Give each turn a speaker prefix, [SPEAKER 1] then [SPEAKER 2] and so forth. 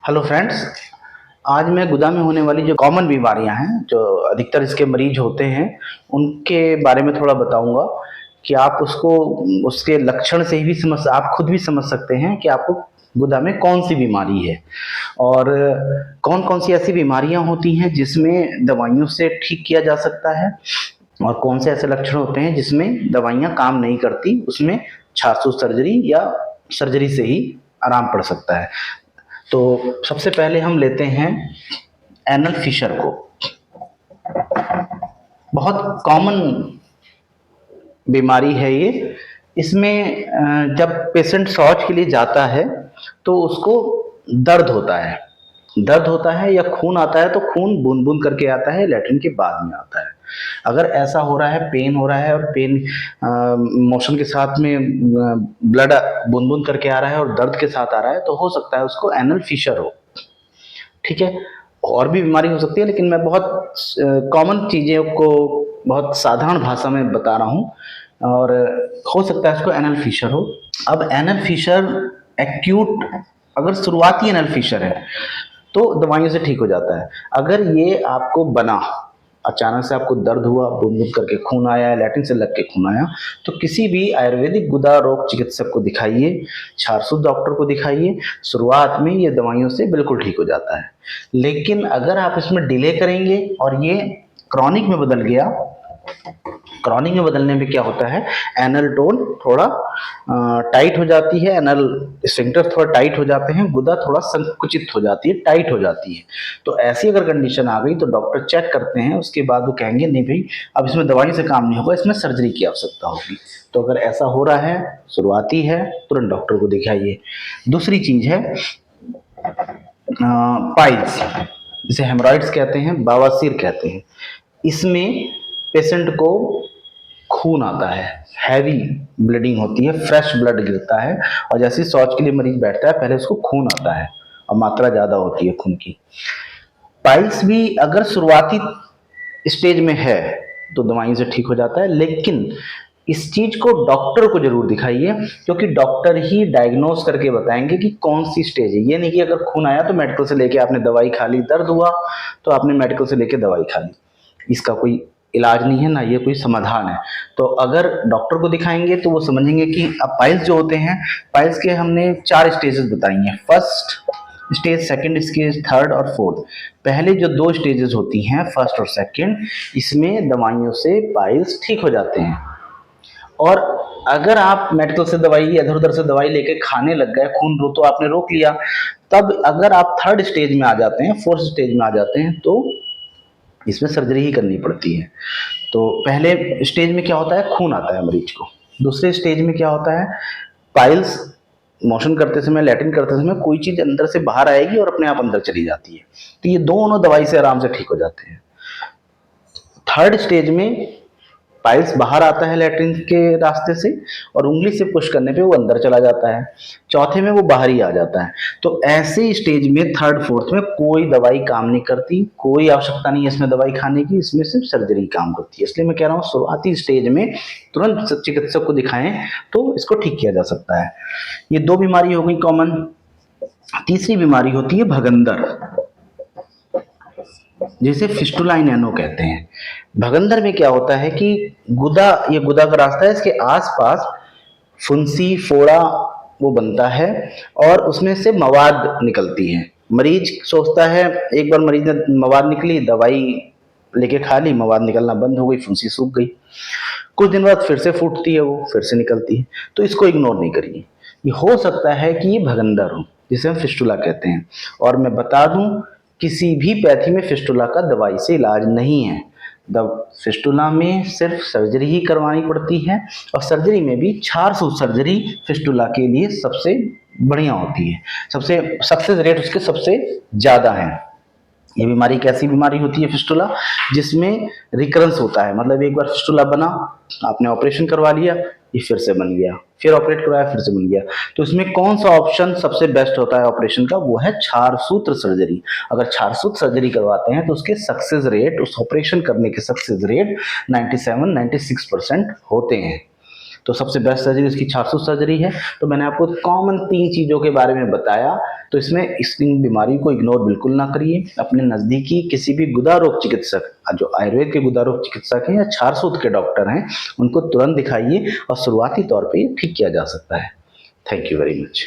[SPEAKER 1] Hello friends. आज मैं गुदा में होने वाली जो कॉमन बीमारियां हैं जो अधिकतर इसके मरीज होते हैं उनके बारे में थोड़ा बताऊंगा कि आप उसको उसके लक्षण से ही भी आप खुद भी समझ सकते हैं कि आपको गुदा में कौन सी बीमारी है और कौन कौन सी ऐसी बीमारियां होती हैं जिसमें दवाइयों से ठीक किया जा सकता है और कौन से ऐसे लक्षण होते हैं जिसमें दवाइयां काम नहीं करती, उसमें छारसू सर्जरी या सर्जरी से ही आराम पड़ सकता है। तो सबसे पहले हम लेते हैं एनल फिशर को। बहुत कॉमन बीमारी है ये। इसमें जब पेशेंट शौच के लिए जाता है तो उसको दर्द होता है। दर्द होता है या खून आता है तो खून बूंद बूंद करके आता है, लैट्रिन के बाद में आता है। अगर ऐसा हो रहा है, पेन हो रहा है और पेन मोशन के साथ में ब्लड बूंद बूंद करके आ रहा है और दर्द के साथ आ रहा है तो हो सकता है उसको एनल फिशर हो। ठीक है, और भी बीमारी हो सकती है लेकिन मैं बहुत कॉमन चीज़ों को बहुत साधारण भाषा में बता रहा हूँ और हो सकता है इसको एनल फिशर हो। अब एनल फिशर एक्यूट, अगर शुरुआती एनल फिशर है तो दवाइयों से ठीक हो जाता है। अगर ये आपको बना, अचानक से आपको दर्द हुआ, बूंद बूंद करके खून आया, लैट्रिन से लग के खून आया, तो किसी भी आयुर्वेदिक गुदा रोग चिकित्सक को दिखाइए, छारसू डॉक्टर को दिखाइए। शुरुआत में ये दवाइयों से बिल्कुल ठीक हो जाता है। लेकिन अगर आप इसमें डिले करेंगे और ये क्रॉनिक में बदल गया, क्रॉनिक में बदलने में क्या होता है, एनल टोन थोड़ा टाइट हो जाती है, एनल स्फिंक्टर थोड़ा टाइट हो जाते हैं, गुदा थोड़ा संकुचित हो जाती है, टाइट हो जाती है। तो ऐसी अगर कंडीशन आ गई तो डॉक्टर चेक करते हैं, उसके बाद वो कहेंगे नहीं भाई अब इसमें दवाई से काम नहीं होगा, इसमें सर्जरी की आवश्यकता होगी। तो अगर ऐसा हो रहा है, शुरुआती है, तुरंत डॉक्टर को दिखाइए। दूसरी चीज है पाइल्स, जिसे हेमरॉइड्स कहते हैं, बवासीर कहते हैं। इसमें पेशेंट को खून आता है, हैवी ब्लीडिंग होती है, फ्रेश ब्लड गिरता है और जैसे ही शौच के लिए मरीज बैठता है पहले उसको खून आता है और मात्रा ज्यादा होती है खून की। पाइल्स भी अगर शुरुआती स्टेज में है तो दवाई से ठीक हो जाता है, लेकिन इस चीज को डॉक्टर को जरूर दिखाइए क्योंकि डॉक्टर ही डायग्नोस करके बताएंगे कि कौन सी स्टेज है। ये नहीं कि अगर खून आया तो मेडिकल से लेके आपने दवाई खा ली, दर्द हुआ तो आपने मेडिकल से लेके दवाई खा ली, इसका कोई इलाज नहीं है, ना ये कोई समाधान है। तो अगर डॉक्टर को दिखाएंगे तो वो समझेंगे कि अब पाइल्स जो होते हैं, पाइल्स के हमने 4 स्टेजेस बताई हैं, first stage, second stage, third और फोर्थ। पहले जो 2 स्टेजेस होती हैं, फर्स्ट और सेकंड, इसमें दवाइयों से पाइल्स ठीक हो जाते हैं। और अगर आप मेडिकल से दवाई, इधर उधर से दवाई लेके खाने लग गए, खून रो तो आपने रोक लिया, तब अगर आप थर्ड स्टेज में आ जाते हैं, फोर्थ स्टेज में आ जाते हैं तो इसमें सर्जरी ही करनी पड़ती है। तो पहले स्टेज में क्या होता है, खून आता है मरीज को। दूसरे स्टेज में क्या होता है, पाइल्स मोशन करते समय, लैट्रिन करते समय कोई चीज अंदर से बाहर आएगी और अपने आप अंदर चली जाती है। तो ये दोनों दवाई से आराम से ठीक हो जाते हैं। थर्ड स्टेज में पाइल्स बाहर आता है लैट्रिन के रास्ते से और उंगली से पुश करने पे वो अंदर चला जाता है। चौथे में वो बाहर ही आ जाता है। तो ऐसे स्टेज में, थर्ड फोर्थ में कोई दवाई काम नहीं करती, कोई आवश्यकता नहीं है इसमें दवाई खाने की, इसमें सिर्फ सर्जरी काम करती है। इसलिए मैं कह रहा हूँ शुरुआती स्टेज में तुरंत चिकित्सक को दिखाएं तो इसको ठीक किया जा सकता है। ये 2 बीमारी हो गई कॉमन। तीसरी बीमारी होती है भगंदर, जिसे फिस्टुला इन एनो कहते हैं। भगंदर में क्या होता है कि गुदा, ये गुदा का रास्ता है, इसके आसपास फुंसी, फोड़ा वो बनता है और उसमें से मवाद निकलती है। मरीज सोचता है, एक बार मरीज ने मवाद निकली, दवाई लेके खा ली, मवाद निकलना बंद हो गई, फुंसी सूख गई, कुछ दिन बाद फिर से फूटती है, वो फिर से निकलती है। तो इसको इग्नोर नहीं करिए। ये हो सकता है कि ये भगंदर हो, जिसे हम फिस्टुला कहते हैं। और मैं बता दूं, किसी भी पैथी में फिस्टुला का दवाई से इलाज नहीं है। फिस्टुला में सिर्फ सर्जरी ही करवानी पड़ती है और सर्जरी में भी छारसू सर्जरी फिस्टुला के लिए सबसे बढ़िया होती है, सबसे सक्सेस रेट उसके सबसे ज्यादा है। ये बीमारी कैसी बीमारी होती है फिस्टुला, जिसमें रिकरेंस होता है, मतलब एक बार फिस्टुला बना, आपने ऑपरेशन करवा लिया, ये फिर से बन गया, फिर ऑपरेट करवाया, फिर से बन गया। तो इसमें कौन सा ऑप्शन सबसे बेस्ट होता है ऑपरेशन का, वो है छारसूत्र सर्जरी। अगर छारसूत्र सर्जरी करवाते हैं तो उसके सक्सेस रेट, उस ऑपरेशन करने के सक्सेस रेट 97-96% होते हैं। तो सबसे बेस्ट सर्जरी उसकी छारसू सर्जरी है। तो मैंने आपको कॉमन 3 चीज़ों के बारे में बताया। तो इसमें इन बीमारी को इग्नोर बिल्कुल ना करिए। अपने नज़दीकी किसी भी गुदा रोग चिकित्सक, जो आयुर्वेद के गुदा रोग चिकित्सक हैं या छारसूत के डॉक्टर हैं, उनको तुरंत दिखाइए और शुरुआती तौर पे ये ठीक किया जा सकता है। Thank you very much.